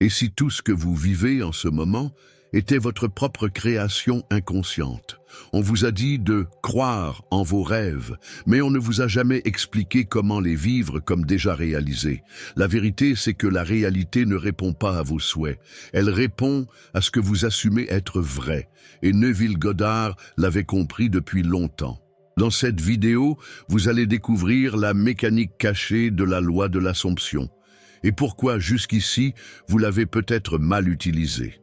Et si tout ce que vous vivez en ce moment était votre propre création inconsciente? On vous a dit de croire en vos rêves, mais on ne vous a jamais expliqué comment les vivre comme déjà réalisés. La vérité, c'est que la réalité ne répond pas à vos souhaits. Elle répond à ce que vous assumez être vrai. Et Neville Goddard l'avait compris depuis longtemps. Dans cette vidéo, vous allez découvrir la mécanique cachée de la loi de l'Assomption. Et pourquoi, jusqu'ici, vous l'avez peut-être mal utilisée.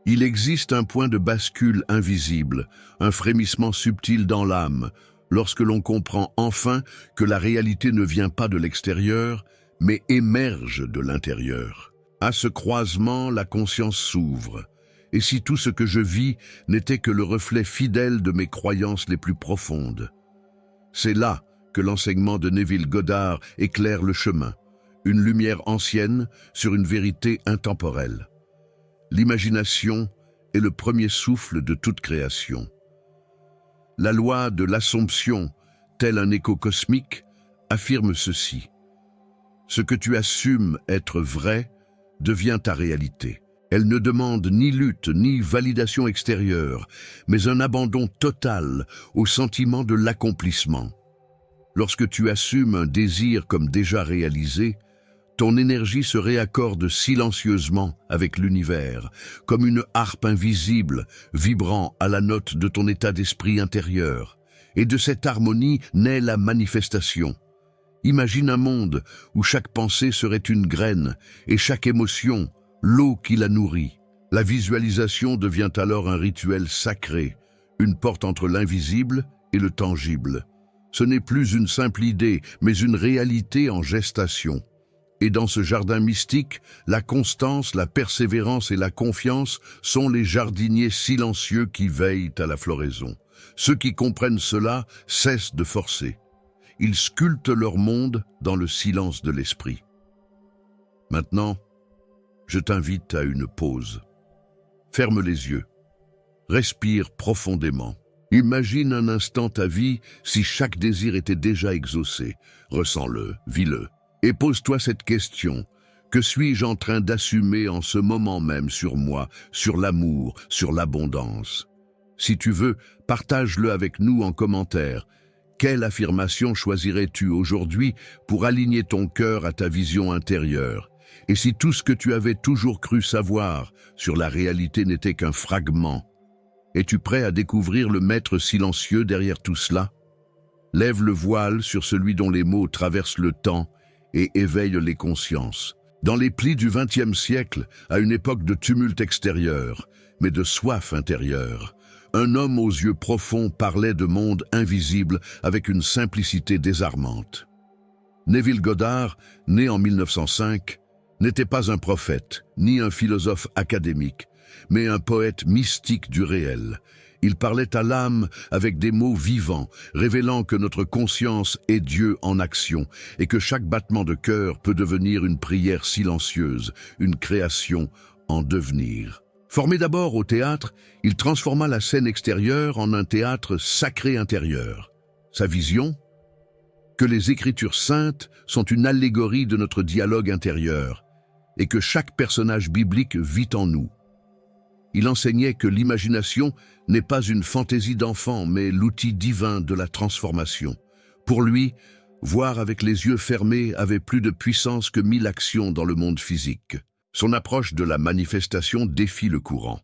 Il existe un point de bascule invisible, un frémissement subtil dans l'âme, lorsque l'on comprend enfin que la réalité ne vient pas de l'extérieur, mais émerge de l'intérieur. À ce croisement, la conscience s'ouvre. Et si tout ce que je vis n'était que le reflet fidèle de mes croyances les plus profondes? C'est là que l'enseignement de Neville Goddard éclaire le chemin, une lumière ancienne sur une vérité intemporelle. L'imagination est le premier souffle de toute création. La loi de l'Assomption, tel un écho cosmique, affirme ceci. Ce que tu assumes être vrai devient ta réalité. Elle ne demande ni lutte ni validation extérieure, mais un abandon total au sentiment de l'accomplissement. Lorsque tu assumes un désir comme déjà réalisé, ton énergie se réaccorde silencieusement avec l'univers, comme une harpe invisible vibrant à la note de ton état d'esprit intérieur. Et de cette harmonie naît la manifestation. Imagine un monde où chaque pensée serait une graine et chaque émotion, l'eau qui la nourrit. La visualisation devient alors un rituel sacré, une porte entre l'invisible et le tangible. Ce n'est plus une simple idée, mais une réalité en gestation. Et dans ce jardin mystique, la constance, la persévérance et la confiance sont les jardiniers silencieux qui veillent à la floraison. Ceux qui comprennent cela cessent de forcer. Ils sculptent leur monde dans le silence de l'esprit. Maintenant, je t'invite à une pause. Ferme les yeux. Respire profondément. Imagine un instant ta vie si chaque désir était déjà exaucé. Ressens-le, vis-le. Et pose-toi cette question. Que suis-je en train d'assumer en ce moment même sur moi, sur l'amour, sur l'abondance? Si tu veux, partage-le avec nous en commentaire. Quelle affirmation choisirais-tu aujourd'hui pour aligner ton cœur à ta vision intérieure? Et si tout ce que tu avais toujours cru savoir sur la réalité n'était qu'un fragment, es-tu prêt à découvrir le maître silencieux derrière tout cela? Lève le voile sur celui dont les mots traversent le temps et éveille les consciences. Dans les plis du XXe siècle, à une époque de tumulte extérieur, mais de soif intérieure, un homme aux yeux profonds parlait de monde invisible avec une simplicité désarmante. Neville Goddard, né en 1905, n'était pas un prophète, ni un philosophe académique, mais un poète mystique du réel. Il parlait à l'âme avec des mots vivants, révélant que notre conscience est Dieu en action et que chaque battement de cœur peut devenir une prière silencieuse, une création en devenir. Formé d'abord au théâtre, il transforma la scène extérieure en un théâtre sacré intérieur. Sa vision? Que les Écritures saintes sont une allégorie de notre dialogue intérieur et que chaque personnage biblique vit en nous. Il enseignait que l'imagination n'est pas une fantaisie d'enfant, mais l'outil divin de la transformation. Pour lui, voir avec les yeux fermés avait plus de puissance que 1000 actions dans le monde physique. Son approche de la manifestation défie le courant.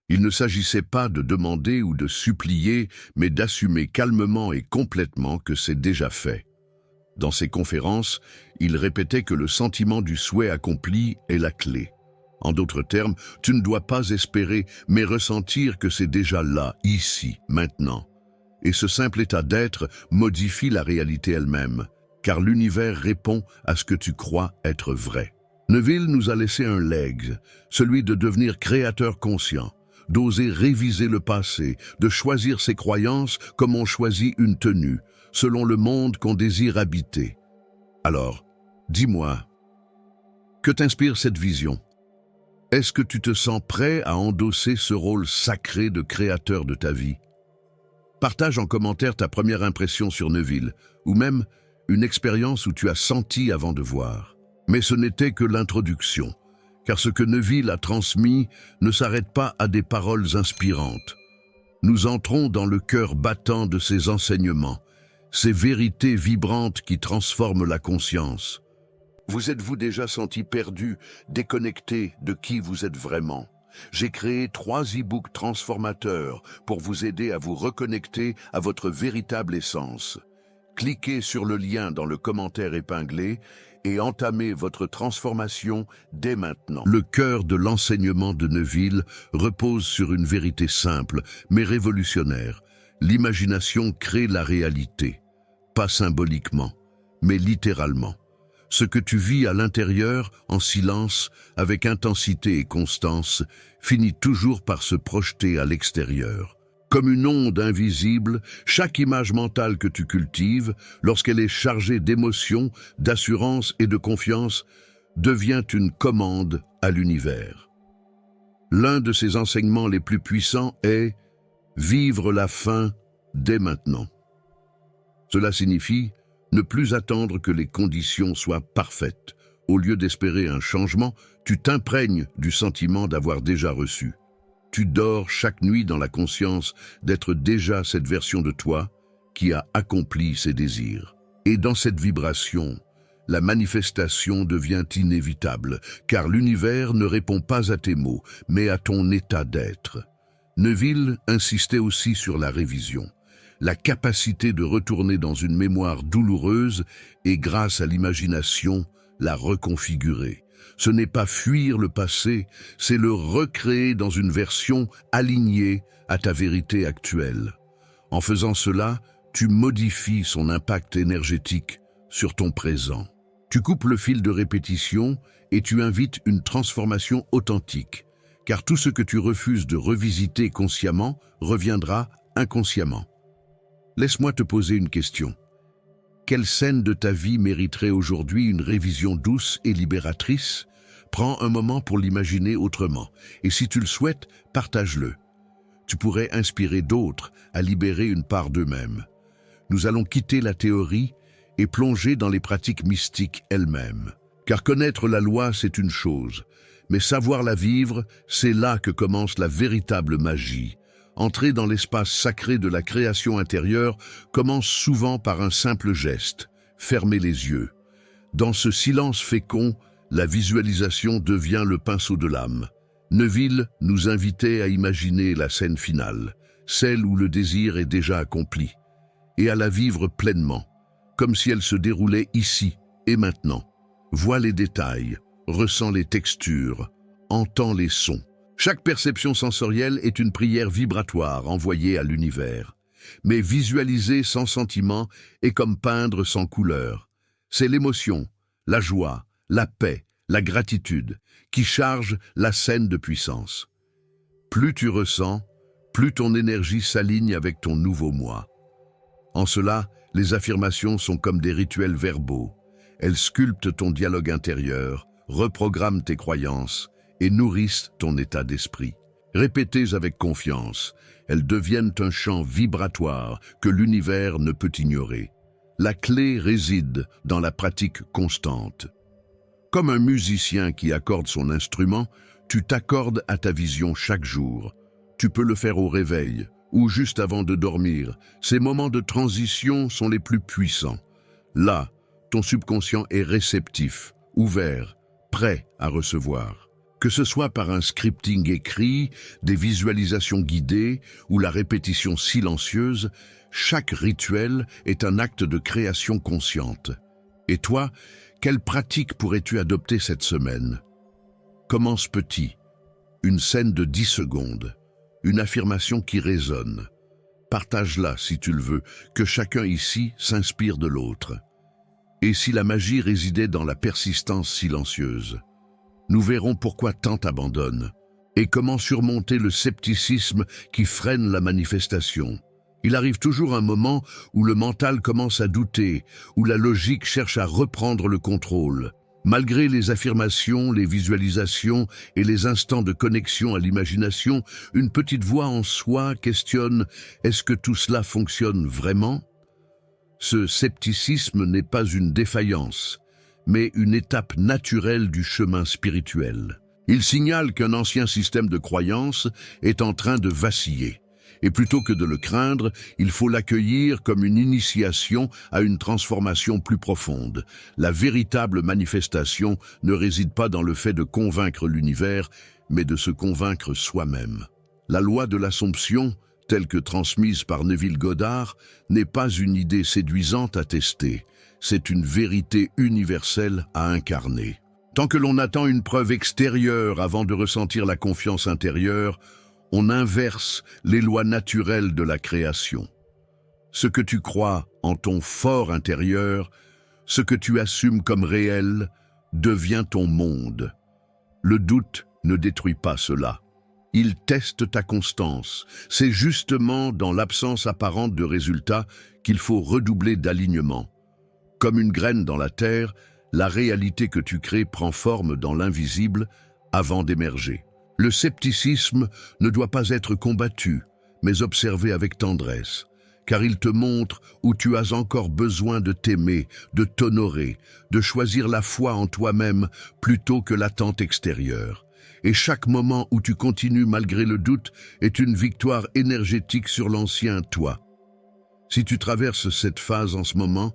Il ne s'agissait pas de demander ou de supplier, mais d'assumer calmement et complètement que c'est déjà fait. Dans ses conférences, il répétait que le sentiment du souhait accompli est la clé. En d'autres termes, tu ne dois pas espérer, mais ressentir que c'est déjà là, ici, maintenant. Et ce simple état d'être modifie la réalité elle-même, car l'univers répond à ce que tu crois être vrai. Neville nous a laissé un legs, celui de devenir créateur conscient, d'oser réviser le passé, de choisir ses croyances comme on choisit une tenue, selon le monde qu'on désire habiter. Alors, dis-moi, que t'inspire cette vision? Est-ce que tu te sens prêt à endosser ce rôle sacré de créateur de ta vie? Partage en commentaire ta première impression sur Neville, ou même une expérience où tu as senti avant de voir. Mais ce n'était que l'introduction, car ce que Neville a transmis ne s'arrête pas à des paroles inspirantes. Nous entrons dans le cœur battant de ses enseignements, ces vérités vibrantes qui transforment la conscience. Vous êtes-vous déjà senti perdu, déconnecté de qui vous êtes vraiment? J'ai créé 3 e-books transformateurs pour vous aider à vous reconnecter à votre véritable essence. Cliquez sur le lien dans le commentaire épinglé et entamez votre transformation dès maintenant. Le cœur de l'enseignement de Neville repose sur une vérité simple, mais révolutionnaire. L'imagination crée la réalité, pas symboliquement, mais littéralement. Ce que tu vis à l'intérieur, en silence, avec intensité et constance, finit toujours par se projeter à l'extérieur. Comme une onde invisible, chaque image mentale que tu cultives, lorsqu'elle est chargée d'émotions, d'assurance et de confiance, devient une commande à l'univers. L'un de ses enseignements les plus puissants est « vivre la fin dès maintenant ». Cela signifie ne plus attendre que les conditions soient parfaites. Au lieu d'espérer un changement, tu t'imprègnes du sentiment d'avoir déjà reçu. Tu dors chaque nuit dans la conscience d'être déjà cette version de toi qui a accompli ses désirs. Et dans cette vibration, la manifestation devient inévitable, car l'univers ne répond pas à tes mots, mais à ton état d'être. Neville insistait aussi sur la révision, la capacité de retourner dans une mémoire douloureuse et, grâce à l'imagination, la reconfigurer. Ce n'est pas fuir le passé, c'est le recréer dans une version alignée à ta vérité actuelle. En faisant cela, tu modifies son impact énergétique sur ton présent. Tu coupes le fil de répétition et tu invites une transformation authentique, car tout ce que tu refuses de revisiter consciemment reviendra inconsciemment. Laisse-moi te poser une question. Quelle scène de ta vie mériterait aujourd'hui une révision douce et libératrice? Prends un moment pour l'imaginer autrement, et si tu le souhaites, partage-le. Tu pourrais inspirer d'autres à libérer une part d'eux-mêmes. Nous allons quitter la théorie et plonger dans les pratiques mystiques elles-mêmes. Car connaître la loi, c'est une chose, mais savoir la vivre, c'est là que commence la véritable magie. Entrer dans l'espace sacré de la création intérieure commence souvent par un simple geste, fermer les yeux. Dans ce silence fécond, la visualisation devient le pinceau de l'âme. Neville nous invitait à imaginer la scène finale, celle où le désir est déjà accompli, et à la vivre pleinement, comme si elle se déroulait ici et maintenant. Vois les détails, ressens les textures, entends les sons. Chaque perception sensorielle est une prière vibratoire envoyée à l'univers. Mais visualiser sans sentiment est comme peindre sans couleur. C'est l'émotion, la joie, la paix, la gratitude qui chargent la scène de puissance. Plus tu ressens, plus ton énergie s'aligne avec ton nouveau moi. En cela, les affirmations sont comme des rituels verbaux. Elles sculptent ton dialogue intérieur, reprogramment tes croyances et nourrissent ton état d'esprit. Répétez avec confiance, elles deviennent un chant vibratoire que l'univers ne peut ignorer. La clé réside dans la pratique constante. Comme un musicien qui accorde son instrument, tu t'accordes à ta vision chaque jour. Tu peux le faire au réveil ou juste avant de dormir. Ces moments de transition sont les plus puissants. Là, ton subconscient est réceptif, ouvert, prêt à recevoir. Que ce soit par un scripting écrit, des visualisations guidées ou la répétition silencieuse, chaque rituel est un acte de création consciente. Et toi, quelle pratique pourrais-tu adopter cette semaine? Commence petit. Une scène de 10 secondes. Une affirmation qui résonne. Partage-la si tu le veux, que chacun ici s'inspire de l'autre. Et si la magie résidait dans la persistance silencieuse? Nous verrons pourquoi tant abandonnent et comment surmonter le scepticisme qui freine la manifestation. Il arrive toujours un moment où le mental commence à douter, où la logique cherche à reprendre le contrôle. Malgré les affirmations, les visualisations et les instants de connexion à l'imagination, une petite voix en soi questionne « Est-ce que tout cela fonctionne vraiment ?» Ce scepticisme n'est pas une défaillance, mais une étape naturelle du chemin spirituel. Il signale qu'un ancien système de croyance est en train de vaciller. Et plutôt que de le craindre, il faut l'accueillir comme une initiation à une transformation plus profonde. La véritable manifestation ne réside pas dans le fait de convaincre l'univers, mais de se convaincre soi-même. La loi de l'Assomption, telle que transmise par Neville Goddard, n'est pas une idée séduisante à tester. C'est une vérité universelle à incarner. Tant que l'on attend une preuve extérieure avant de ressentir la confiance intérieure, on inverse les lois naturelles de la création. Ce que tu crois en ton fort intérieur, ce que tu assumes comme réel, devient ton monde. Le doute ne détruit pas cela. Il teste ta constance. C'est justement dans l'absence apparente de résultats qu'il faut redoubler d'alignement. Comme une graine dans la terre, la réalité que tu crées prend forme dans l'invisible avant d'émerger. Le scepticisme ne doit pas être combattu, mais observé avec tendresse, car il te montre où tu as encore besoin de t'aimer, de t'honorer, de choisir la foi en toi-même plutôt que l'attente extérieure. Et chaque moment où tu continues malgré le doute est une victoire énergétique sur l'ancien toi. Si tu traverses cette phase en ce moment,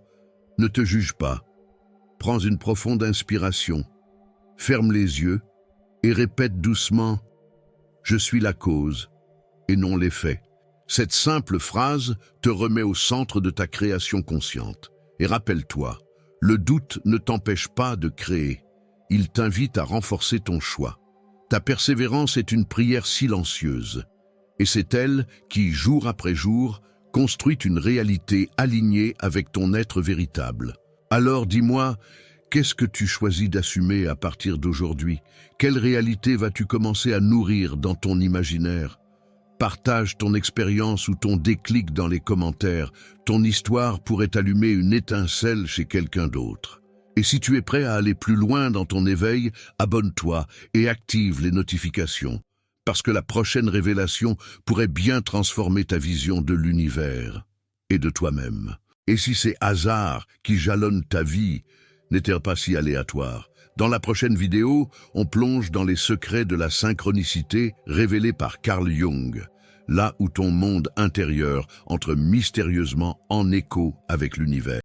ne te juge pas. Prends une profonde inspiration, ferme les yeux et répète doucement « Je suis la cause et non l'effet ». Cette simple phrase te remet au centre de ta création consciente. Et rappelle-toi, le doute ne t'empêche pas de créer, il t'invite à renforcer ton choix. Ta persévérance est une prière silencieuse, et c'est elle qui, jour après jour, construit une réalité alignée avec ton être véritable. Alors dis-moi, qu'est-ce que tu choisis d'assumer à partir d'aujourd'hui? Quelle réalité vas-tu commencer à nourrir dans ton imaginaire? Partage ton expérience ou ton déclic dans les commentaires. Ton histoire pourrait allumer une étincelle chez quelqu'un d'autre. Et si tu es prêt à aller plus loin dans ton éveil, abonne-toi et active les notifications, parce que la prochaine révélation pourrait bien transformer ta vision de l'univers et de toi-même. Et si ces hasards qui jalonnent ta vie n'étaient pas si aléatoires? Dans la prochaine vidéo, on plonge dans les secrets de la synchronicité révélés par Carl Jung, là où ton monde intérieur entre mystérieusement en écho avec l'univers.